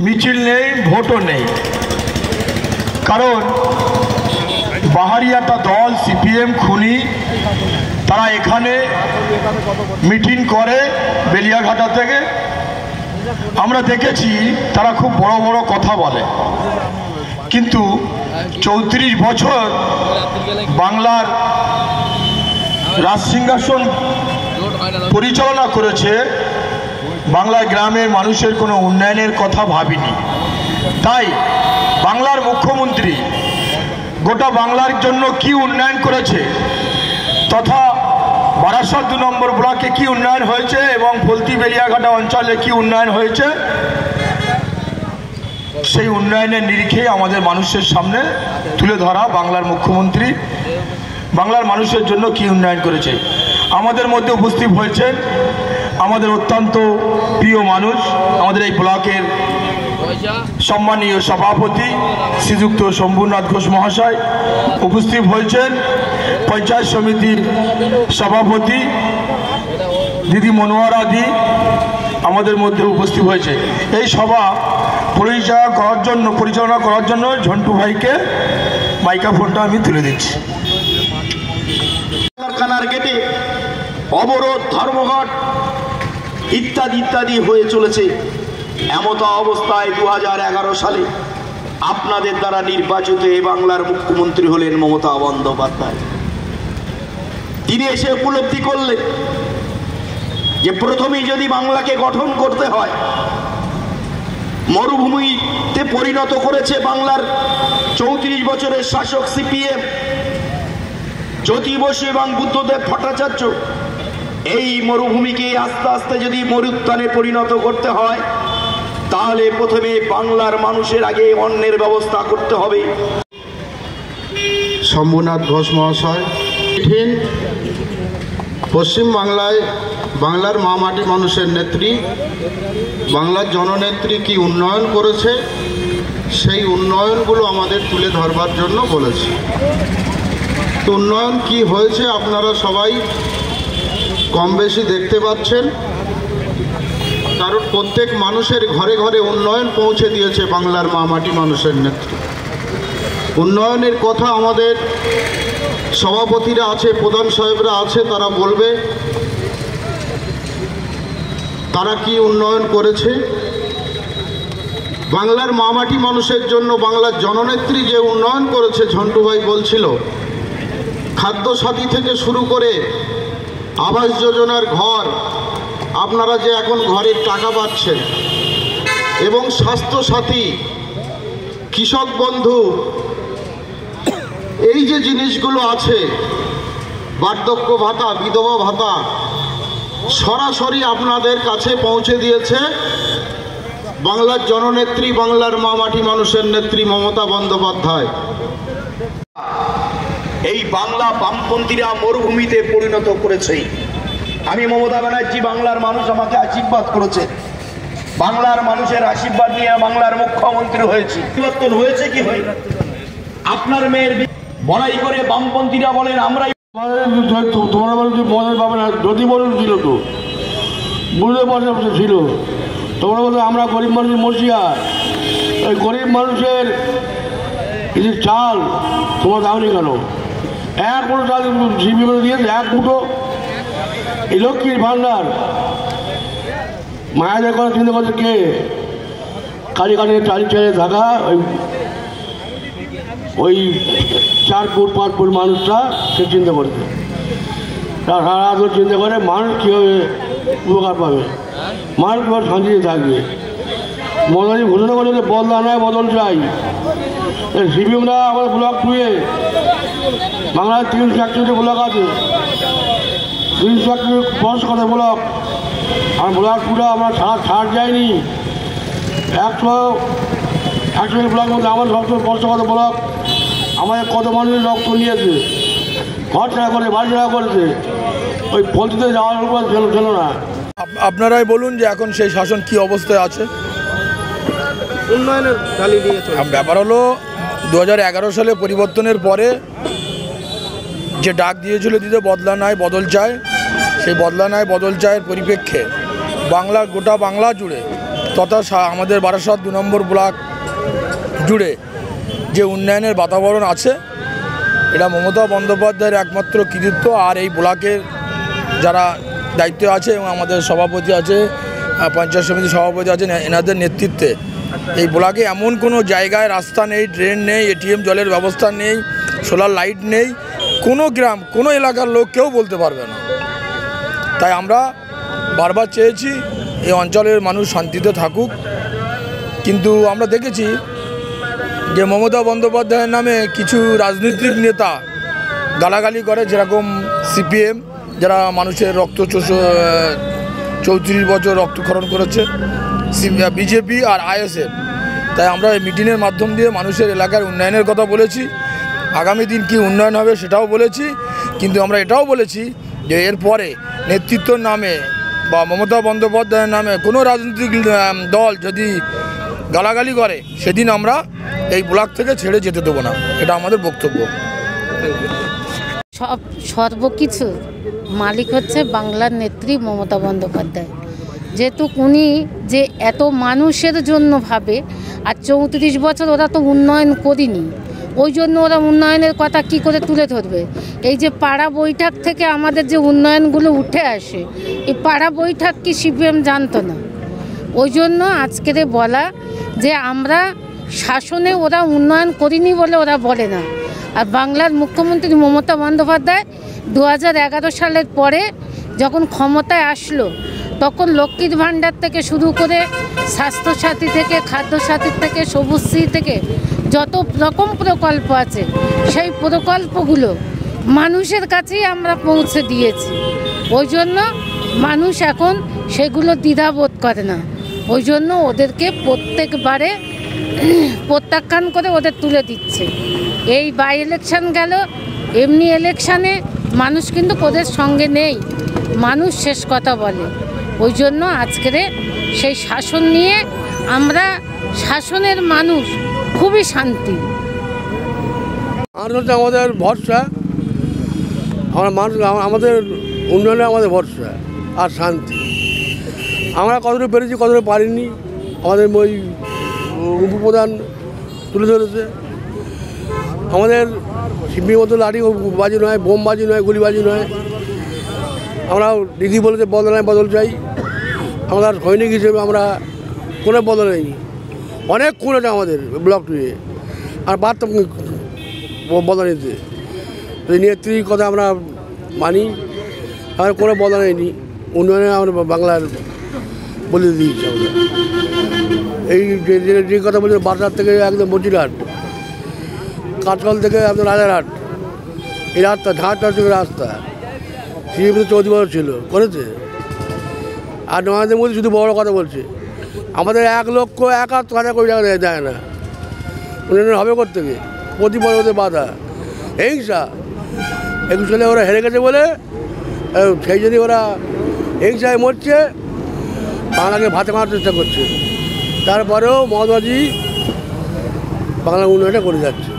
মিছিল নেই, ভোটও নেই। কারণ বাহারিয়াটা দল সিপিএম খুনি, তারা এখানে মিটিং করে বেলিয়াঘাটা থেকে। আমরা দেখেছি তারা খুব বড় বড় কথা বলে, কিন্তু 34 বছর বাংলার রাজসিংহাসন পরিচালনা করেছে, বাংলার গ্রামের মানুষের কোনো উন্নয়নের কথা ভাবিনি। তাই বাংলার মুখ্যমন্ত্রী গোটা বাংলার জন্য কি উন্নয়ন করেছে, তথা বারাসাত 2 নম্বর ব্লকে কি উন্নয়ন হয়েছে এবং ফলতি বেলিয়াঘাটা অঞ্চলে কি উন্নয়ন হয়েছে, সেই উন্নয়নের নিরিখে আমাদের মানুষের সামনে তুলে ধরা বাংলার মুখ্যমন্ত্রী বাংলার মানুষের জন্য কি উন্নয়ন করেছে। আমাদের মধ্যে উপস্থিত হয়েছেন আমাদের অত্যন্ত প্রিয় মানুষ, আমাদের এই ব্লকের সম্মানীয় সভাপতি শ্রীযুক্ত শম্ভুনাথ ঘোষ মহাশয়, উপস্থিত হয়েছেন পঞ্চায়েত সমিতির সভাপতি দিদি মনোয়ারা দি আমাদের মধ্যে উপস্থিত হয়েছে। এই সভা পরিচালনা করার জন্য ঝন্টু ভাইকে মাইক্রোফোনটা আমি তুলে দিচ্ছি। কারখানার গেটে অবরোধ, ধর্মঘট ইত্যাদি ইত্যাদি হয়ে চলেছে। এমত অবস্থায় 2011 সালে আপনাদের দ্বারা নির্বাচিত এই বাংলার মুখ্যমন্ত্রী হলেন মমতা বন্দ্যোপাধ্যায়। তিনি এসে উপলব্ধি করলেন যে প্রথমেই যদি বাংলাকে গঠন করতে হয়, মরুভূমিতে পরিণত করেছে বাংলার 34 বছরের শাসক সিপিএম, জ্যোতি বসু এবং বুদ্ধদেব ভট্টাচার্য। এই মরুভূমিকে আস্তে আস্তে যদি মরুস্থানে পরিণত করতে হয়, তাহলে প্রথমে বাংলার মানুষের আগে অন্নের ব্যবস্থা করতে হবে। শম্ভুনাথ ঘোষ মহাশয়, পশ্চিম বাংলায় বাংলার মা মাটি মানুষের নেত্রী, বাংলার জননেত্রী কি উন্নয়ন করেছে, সেই উন্নয়নগুলো আমাদের তুলে ধরবার জন্য বলেছে। তো উন্নয়ন কি হয়েছে আপনারা সবাই কম বেশি দেখতে পাচ্ছেন, কারণ প্রত্যেক মানুষের ঘরে ঘরে উন্নয়ন পৌঁছে দিয়েছে বাংলার মা মাটি মানুষের নেত্রী। উন্নয়নের কথা আমাদের সভাপতিরা আছে, প্রধান সাহেবরা আছে, তারা বলবে তারা কি উন্নয়ন করেছে। বাংলার মা মাটি মানুষের জন্য বাংলার জননেত্রী যে উন্নয়ন করেছে, ঝন্টু ভাই বলছিল, খাদ্য সাথী থেকে শুরু করে আবাস যোজনার ঘর, আপনারা যে এখন ঘরের টাকা পাচ্ছেন, এবং স্বাস্থ্য সাথী, কৃষক বন্ধু, এই যে জিনিসগুলো আছে, বার্ধক্য ভাতা, বিধবা ভাতা, সরাসরি আপনাদের কাছে পৌঁছে দিয়েছে বাংলার জননেত্রী, বাংলার মা মাটি মানুষের নেত্রী মমতা বন্দ্যোপাধ্যায়। এই বাংলা বামপন্থীরা মরুভূমিতে পরিণত করেছে। আমি মমতা ব্যানার্জি, বাংলার মানুষ আমাকে আশীর্বাদ করেছে, বাংলার মানুষের আশীর্বাদ নিয়ে বাংলার মুখ্যমন্ত্রী হয়েছি। পরিবর্তন হয়েছে কি হয়? আপনার মেয়ের বড়াই করে বামপন্থীরা বলেন আমরাই, তোমরা মনে পাবে না, যদি বলুন ছিল তো বুঝতে পারছে ছিল, তোমরা বলতো আমরা গরিব মানুষের মর্জিয়া, ওই গরিব মানুষের এই যে চাল তোমরা দাওনি কেন? 1 মুঠো চাল জিবি করে দিয়েছে, 1 মুঠো। এই লক্ষ্মীর ভান্ডার মায়াদের কথা চিন্তা করছে কে? কাজে কাজে চালিয়ে থাকা ওই 4 ফুট 5 ফুট মানুষটা সে চিন্তা করছে, সারা রাত চিন্তা করে মানুষ কীভাবে উপকার পাবে, মানুষ কীভাবে শান্তিতে থাকবে। মনে ঘোষণা করে যে বদলা নয় বদল চাই। সিপিএমরা আমার ব্লক 2-এ বাংলার 341টি ব্লক আছে, 341 কথা ব্লক, আমার ব্লক 2টা আমার ছাড় যায়নি। 100 ব্লক মধ্যে আমার সবচেয়ে কষ্ট কথা ব্লক, আমাদের কত মানুষের রক্ত নিয়েছে, ঘর ছাড়া করে বাড়ি ছাড়া করেছে, ওই ফলতে যাওয়ার উপর ছিল না। আপনারাই বলুন যে এখন সেই শাসন কি অবস্থায় আছে। উন্নয়নের গালি দিয়েছে। ব্যাপার হলো 2011 সালে পরিবর্তনের পরে যে ডাক দিয়েছিল দিতে বদলা নাই বদল চায়, সেই বদলা নাই বদল চায়ের পরিপ্রেক্ষে গোটা বাংলা জুড়ে তথা আমাদের বারাসাত 2 নম্বর ব্লক জুড়ে যে উন্নয়নের বাতাবরণ আছে, এটা মমতা বন্দ্যোপাধ্যায়ের একমাত্র কৃতিত্ব। আর এই ব্লকের যারা দায়িত্বে আছে এবং আমাদের সভাপতি আছে, পঞ্চায়েত সমিতির সভাপতি আছেন, এনাদের নেতৃত্বে এই ব্লকে এমন কোনো জায়গায় রাস্তা নেই, ড্রেন নেই, এটিএম জলের ব্যবস্থা নেই, সোলার লাইট নেই, কোনো গ্রাম কোনো এলাকার লোক কেউ বলতে পারবে না। তাই আমরা বারবার চেয়েছি এই অঞ্চলের মানুষ শান্তিতে থাকুক, কিন্তু আমরা দেখেছি যে মমতা বন্দ্যোপাধ্যায়ের নামে কিছু রাজনৈতিক নেতা গালাগালি করে, যেরকম সিপিএম যারা মানুষের রক্ত 34 বছর রক্তক্ষরণ করেছে, বিজেপি আর আইএসএফ। তাই আমরা এই মিটিংয়ের মাধ্যম দিয়ে মানুষের এলাকার উন্নয়নের কথা বলেছি, আগামী দিন কি উন্নয়ন হবে সেটাও বলেছি, কিন্তু আমরা এটাও বলেছি যে এরপরে নেতৃত্বর নামে বা মমতা বন্দ্যোপাধ্যায়ের নামে কোনো রাজনৈতিক দল যদি গালাগালি করে সেদিন আমরা এই ব্লক থেকে ছেড়ে যেতে দেবো না, এটা আমাদের বক্তব্য। সর্বকিছু মালিক হচ্ছে বাংলার নেত্রী মমতা বন্দ্যোপাধ্যায়। যেহেতু উনি যে এত মানুষের জন্য ভাবে, আর 34 বছর ওরা তো উন্নয়ন করেনি, ওই জন্য ওরা উন্নয়নের কথা কি করে তুলে ধরবে? এই যে পাড়া বৈঠক থেকে আমাদের যে উন্নয়নগুলো উঠে আসে, এই পাড়া বৈঠক কি সিপিএম জানতো না? ওই জন্য আজকের বলা যে আমরা শাসনে ওরা উন্নয়ন করিনি বলে ওরা বলে না। আর বাংলার মুখ্যমন্ত্রী মমতা বন্দ্যোপাধ্যায় 2011 সালের পরে যখন ক্ষমতায় আসলো, তখন লক্ষ্মীর ভাণ্ডার থেকে শুরু করে স্বাস্থ্যসাথী থেকে, খাদ্যসাথী থেকে, সবুজশ্রী থেকে যত রকম প্রকল্প আছে, সেই প্রকল্পগুলো মানুষের কাছেই আমরা পৌঁছে দিয়েছি। ওই জন্য মানুষ এখন সেগুলো দ্বিধাবোধ করে না। ওই জন্য ওদেরকে প্রত্যেকবারে প্রত্যাখ্যান করে ওদের তুলে দিচ্ছে। এই বাই ইলেকশন গেল, এমনি ইলেকশানে মানুষ কিন্তু ওদের সঙ্গে নেই, মানুষ শেষ কথা বলে। ওই জন্য আজকের সেই শাসন নিয়ে আমরা শাসনের মানুষ খুবই শান্তি। আমাদের ভরসা, আমরা মানুষ, আমাদের উন্নয়নে আমাদের ভরসা আর শান্তি। আমরা কতটা পেরেছি কতটা পারিনি, আমাদের ওই উপপ্রধান তুলে ধরেছে। আমাদের শিল্পীর মতো লাঠি বাজি নয়, বোমবাজি নয়, গুলিবাজি নয়। আমরা দিদি বলেছে বদল নয়, বদল চাই। আমরা সৈনিক হিসেবে আমরা কোনো বদল নেই, অনেক খুন আছে আমাদের ব্লক টুয়ে, আর পারতাম বদল নিতে। নেত্রীর কথা আমরা মানি, আর কোনো বদল নেই। উন্নয়নে আমরা বাংলার বলে দিয়েছি। আমরা এই যে কথা বলছে, বারসাত থেকে একদম বজিরহাট, কাঁচকল থেকে একদম রাজারহাট, এই রাস্তা ঝাঁটা থেকে রাস্তা শিবপুর 14 বছর ছিল করেছে। আর নয়াদের মধ্যে শুধু বড় কথা বলছে, আমাদের 1,71,000 কোটি টাকা দেয় না। উন্নয়ন হবে করতে গিয়ে প্রতি বছর বাধা, হিংসা। 21 সালে ওরা হেরে গেছে বলে সেই জন্যই ওরা হিংসায় মরছে, বাংলাকে ভাতে মারার চেষ্টা করছে। তারপরেও মমতাজি বাংলার উন্নয়নটা করে যাচ্ছে।